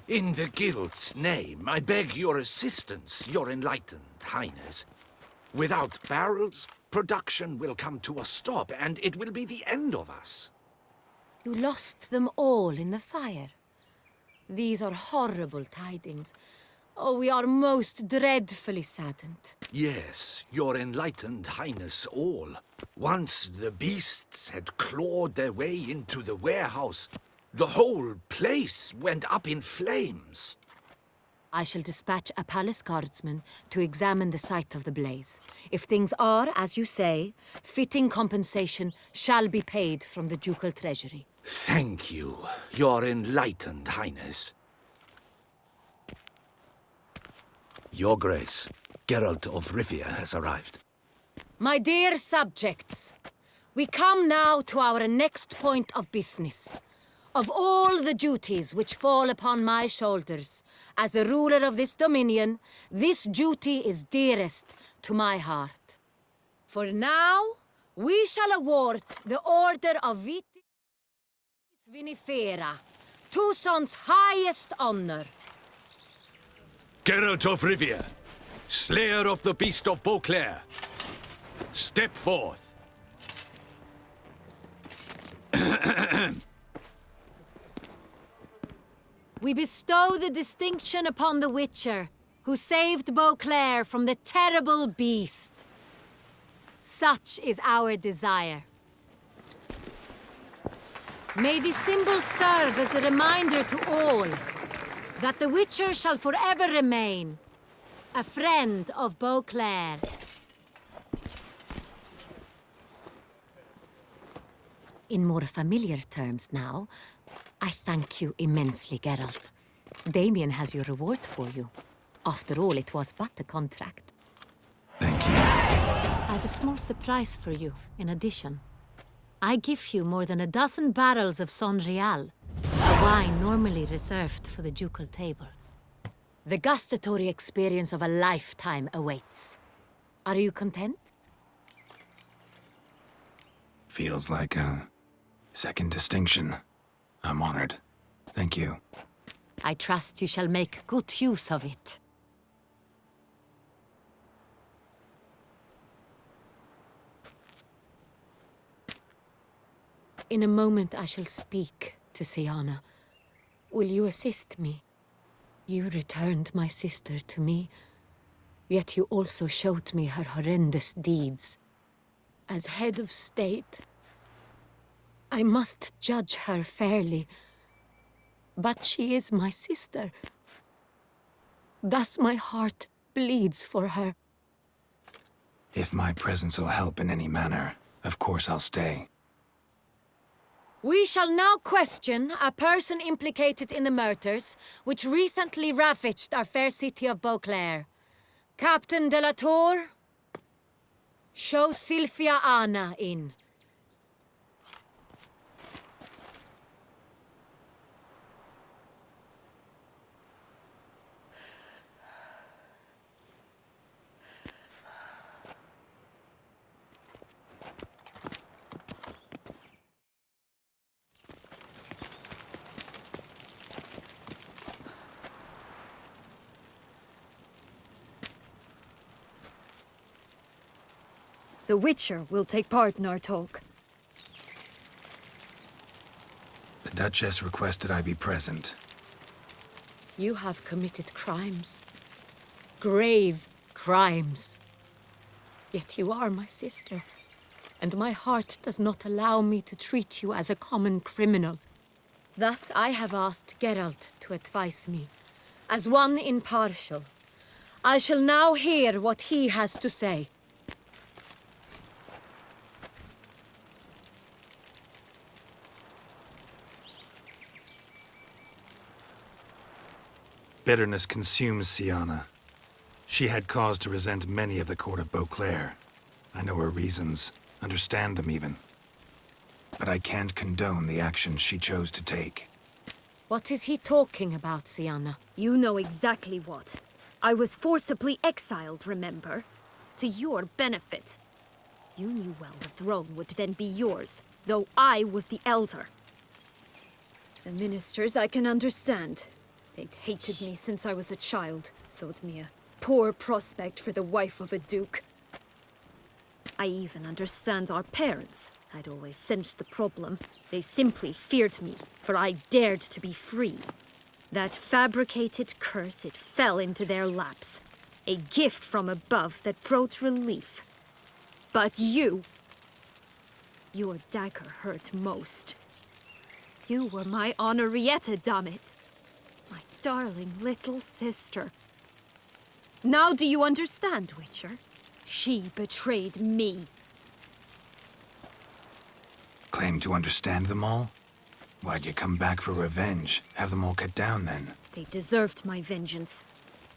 In the Guild's name, I beg your assistance, your enlightened highness. Without barrels, production will come to a stop, and it will be the end of us. You lost them all in the fire. These are horrible tidings. Oh, we are most dreadfully saddened. Yes, your enlightened highness all. Once the beasts had clawed their way into the warehouse, the whole place went up in flames. I shall dispatch a palace guardsman to examine the site of the blaze. If things are, as you say, fitting compensation shall be paid from the ducal treasury. Thank you, your enlightened highness. Your Grace, Geralt of Rivia has arrived. My dear subjects, we come now to our next point of business. Of all the duties which fall upon my shoulders, as the ruler of this dominion, this duty is dearest to my heart. For now, we shall award the Order of Vitis Vinifera, Toussaint's highest honor. Geralt of Rivia, slayer of the beast of Beauclair, step forth. We bestow the distinction upon the Witcher, who saved Beauclair from the terrible beast. Such is our desire. May this symbol serve as a reminder to all that the Witcher shall forever remain a friend of Beauclair. In more familiar terms now, I thank you immensely, Geralt. Damien has your reward for you. After all, it was but a contract. Thank you. I have a small surprise for you, in addition. I give you more than a dozen barrels of Sonreal, a wine normally reserved for the ducal table. The gustatory experience of a lifetime awaits. Are you content? Feels like a second distinction. I'm honored. Thank you. I trust you shall make good use of it. In a moment I shall speak to Syanna. Will you assist me? You returned my sister to me, yet you also showed me her horrendous deeds. As head of state, I must judge her fairly. But she is my sister. Thus my heart bleeds for her. If my presence will help in any manner, of course I'll stay. We shall now question a person implicated in the murders which recently ravaged our fair city of Beauclair. Captain de la Tour, show Sylvia Anna in. The Witcher will take part in our talk. The Duchess requested I be present. You have committed crimes. Grave crimes. Yet you are my sister, and my heart does not allow me to treat you as a common criminal. Thus I have asked Geralt to advise me, as one impartial. I shall now hear what he has to say. Bitterness consumes Syanna. She had cause to resent many of the court of Beauclair. I know her reasons, understand them even. But I can't condone the actions she chose to take. What is he talking about, Syanna? You know exactly what. I was forcibly exiled, remember? To your benefit. You knew well the throne would then be yours, though I was the elder. The ministers I can understand. They'd hated me since I was a child, thought me a poor prospect for the wife of a duke. I even understand our parents. I'd always sensed the problem. They simply feared me, for I dared to be free. That fabricated curse, it fell into their laps. A gift from above that brought relief. But you... your dagger hurt most. You were my Honorrietta, damn it. My darling little sister. Now do you understand, Witcher? She betrayed me. Claim to understand them all? Why'd you come back for revenge? Have them all cut down, then? They deserved my vengeance.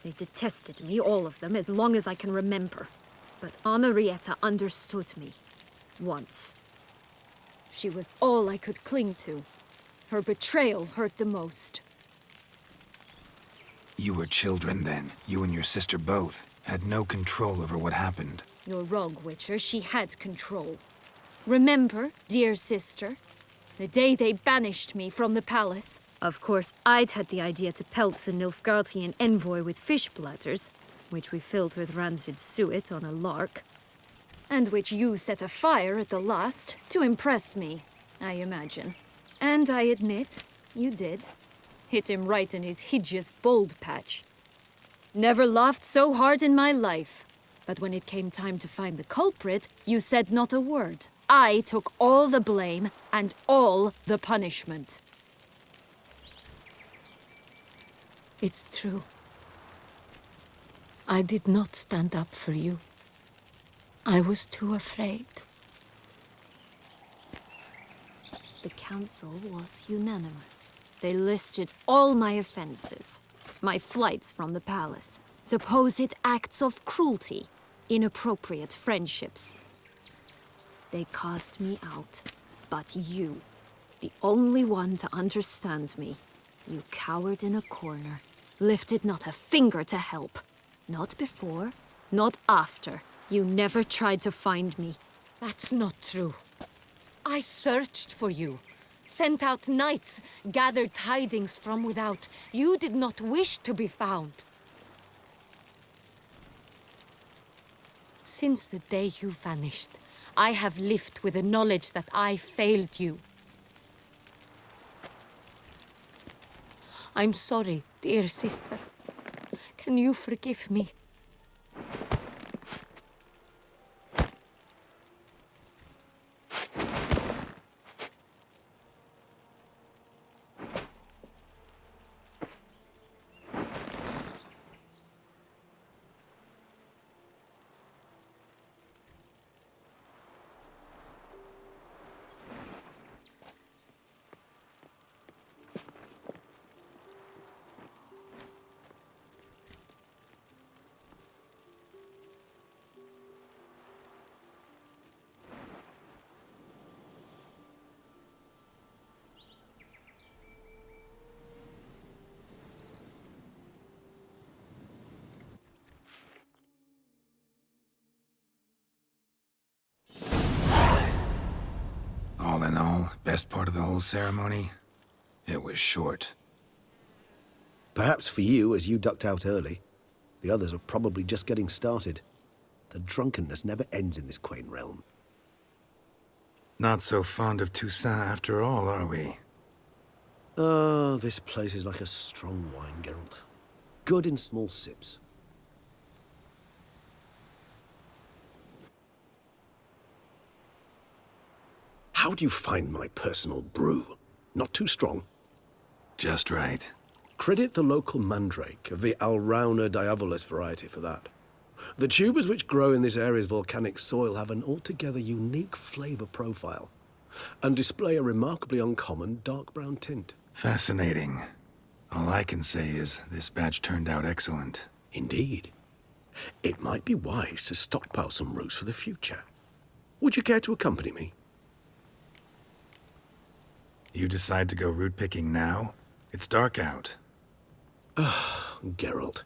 They detested me, all of them, as long as I can remember. But Honorrietta understood me. Once. She was all I could cling to. Her betrayal hurt the most. You were children then. You and your sister both. Had no control over what happened. You're wrong, Witcher. She had control. Remember, dear sister, the day they banished me from the palace? Of course, I'd had the idea to pelt the Nilfgaardian envoy with fish bladders, which we filled with rancid suet on a lark, and which you set afire at the last to impress me, I imagine. And I admit, you did. Hit him right in his hideous bald patch. Never laughed so hard in my life. But when it came time to find the culprit, you said not a word. I took all the blame and all the punishment. It's true. I did not stand up for you. I was too afraid. The council was unanimous. They listed all my offenses. My flights from the palace, supposed acts of cruelty, inappropriate friendships. They cast me out. But you, the only one to understand me, you cowered in a corner, lifted not a finger to help. Not before, not after. You never tried to find me. That's not true. I searched for you. Sent out knights, gathered tidings from without. You did not wish to be found. Since the day you vanished, I have lived with the knowledge that I failed you. I'm sorry, dear sister. Can you forgive me? All in all, best part of the whole ceremony? It was short. Perhaps for you, as you ducked out early. The others are probably just getting started. The drunkenness never ends in this quaint realm. Not so fond of Toussaint after all, are we? Oh, this place is like a strong wine, Geralt. Good in small sips. How do you find my personal brew? Not too strong? Just right. Credit the local mandrake of the Alrauna diavolis variety for that. The tubers which grow in this area's volcanic soil have an altogether unique flavor profile and display a remarkably uncommon dark brown tint. Fascinating. All I can say is this batch turned out excellent. Indeed. It might be wise to stockpile some roots for the future. Would you care to accompany me? You decide to go root picking now? It's dark out. Geralt,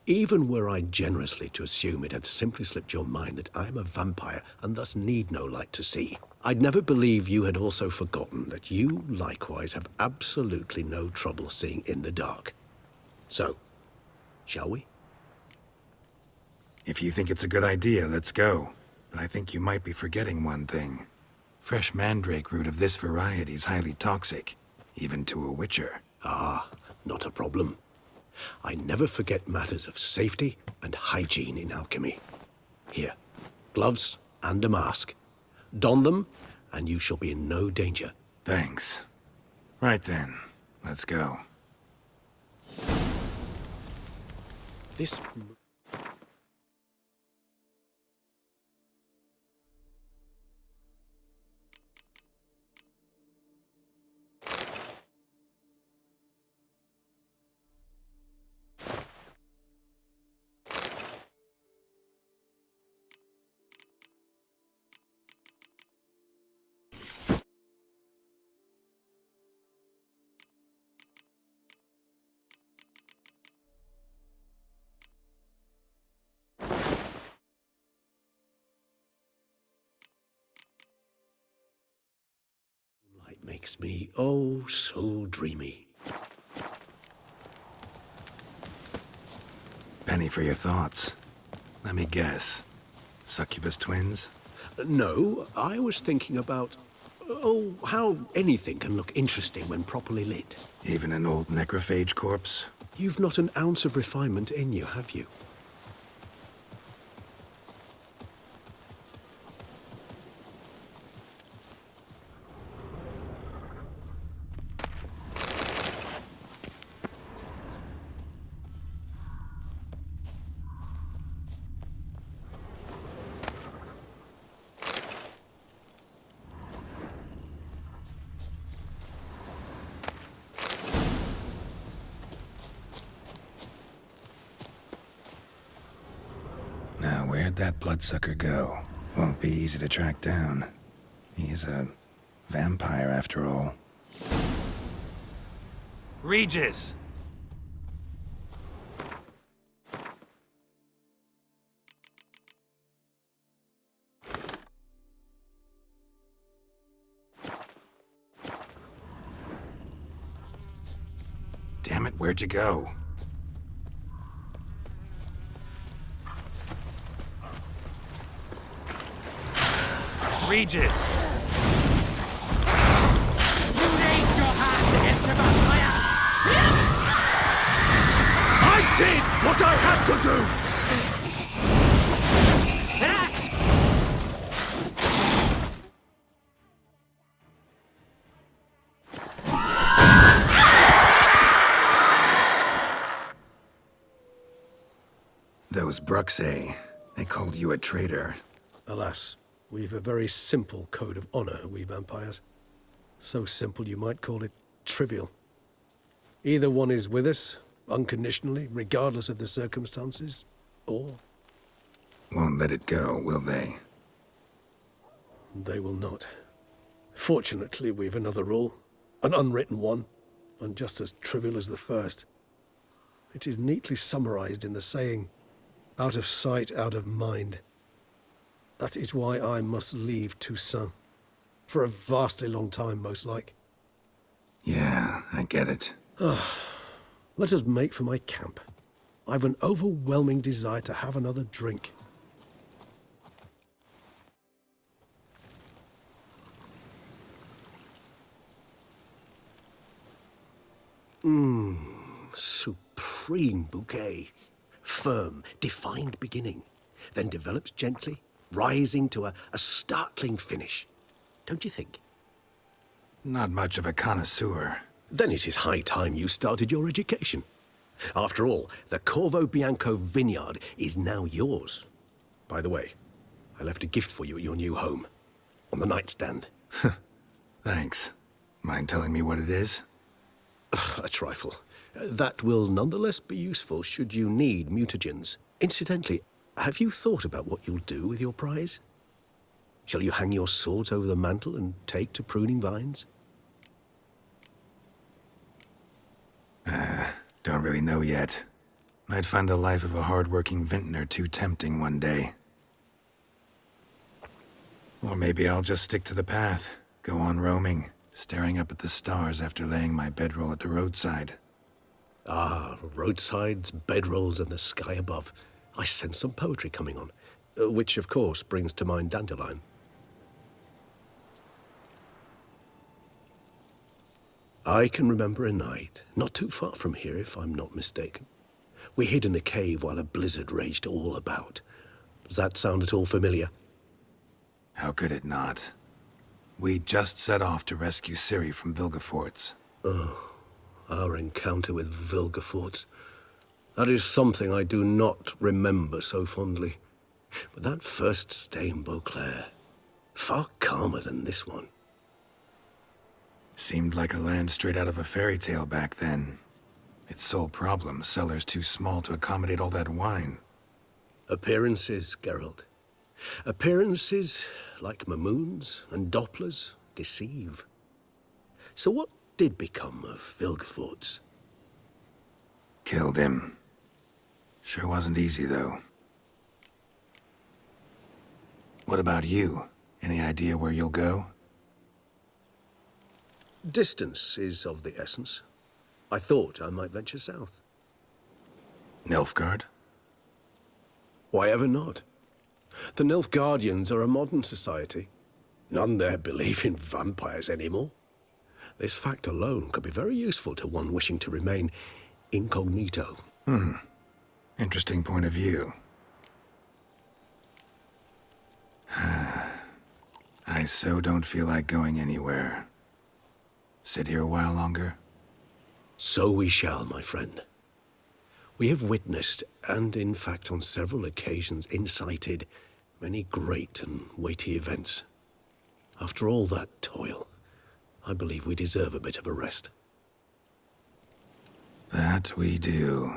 even were I generously to assume it had simply slipped your mind that I am a vampire and thus need no light to see, I'd never believe you had also forgotten that you likewise have absolutely no trouble seeing in the dark. So, shall we? If you think it's a good idea, let's go. But I think you might be forgetting one thing. Fresh mandrake root of this variety is highly toxic, even to a witcher. Ah, not a problem. I never forget matters of safety and hygiene in alchemy. Here, gloves and a mask. Don them, and you shall be in no danger. Thanks. Right then, let's go. This... Light makes me oh so dreamy. Penny for your thoughts. Let me guess. Succubus twins? No, I was thinking about... oh, how anything can look interesting when properly lit. Even an old necrophage corpse? You've not an ounce of refinement in you, have you? Now, where'd that bloodsucker go? Won't be easy to track down. He is a vampire, after all. Regis! Damn it, where'd you go? Regis! Raise your hand against the vampire! I did what I had to do! That! Those Bruxae, they called you a traitor. Alas, we've a very simple code of honor, we vampires. So simple you might call it trivial. Either one is with us, unconditionally, regardless of the circumstances, or Won't let it go, will they? they will not. Fortunately, we've another rule, an unwritten one, and just as trivial as the first. It is neatly summarized in the saying, out of sight, out of mind. That is why I must leave Toussaint. For a vastly long time, most like. Yeah, I get it. Let us make for my camp. I've an overwhelming desire to have another drink. Supreme bouquet. Firm, defined beginning. Then develops gently, rising to a startling finish. Don't you think? Not much of a connoisseur. Then it is high time you started your education. After all, the Corvo Bianco vineyard is now yours. By the way, I left a gift for you at your new home. On the nightstand. Thanks. Mind telling me what it is? A trifle. That will nonetheless be useful should you need mutagens. Incidentally, have you thought about what you'll do with your prize? Shall you hang your swords over the mantle and take to pruning vines? Don't really know yet. Might find the life of a hard-working vintner too tempting one day. Or maybe I'll just stick to the path, go on roaming, staring up at the stars after laying my bedroll at the roadside. Ah, roadsides, bedrolls, and the sky above. I sense some poetry coming on, which, of course, brings to mind Dandelion. I can remember a night, not too far from here, if I'm not mistaken. We hid in a cave while a blizzard raged all about. Does that sound at all familiar? How could it not? We just set off to rescue Ciri from Vilgefortz. Our encounter with Vilgefortz. That is something I do not remember so fondly. But that first stay in Beauclair, far calmer than this one. Seemed like a land straight out of a fairy tale back then. Its sole problem, cellars too small to accommodate all that wine. Appearances, Geralt. Appearances, like Mamoons and Dopplers, deceive. So what did become of Vilgefortz? Killed him. Sure wasn't easy, though. What about you? Any idea where you'll go? Distance is of the essence. I thought I might venture south. Nilfgaard? Why ever not? The Nilfgaardians are a modern society. None there believe in vampires anymore. This fact alone could be very useful to one wishing to remain incognito. Interesting point of view. I so don't feel like going anywhere. Sit here a while longer? So we shall, my friend. We have witnessed, and in fact on several occasions incited, many great and weighty events. After all that toil, I believe we deserve a bit of a rest. That we do.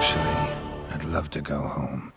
Actually, I'd love to go home.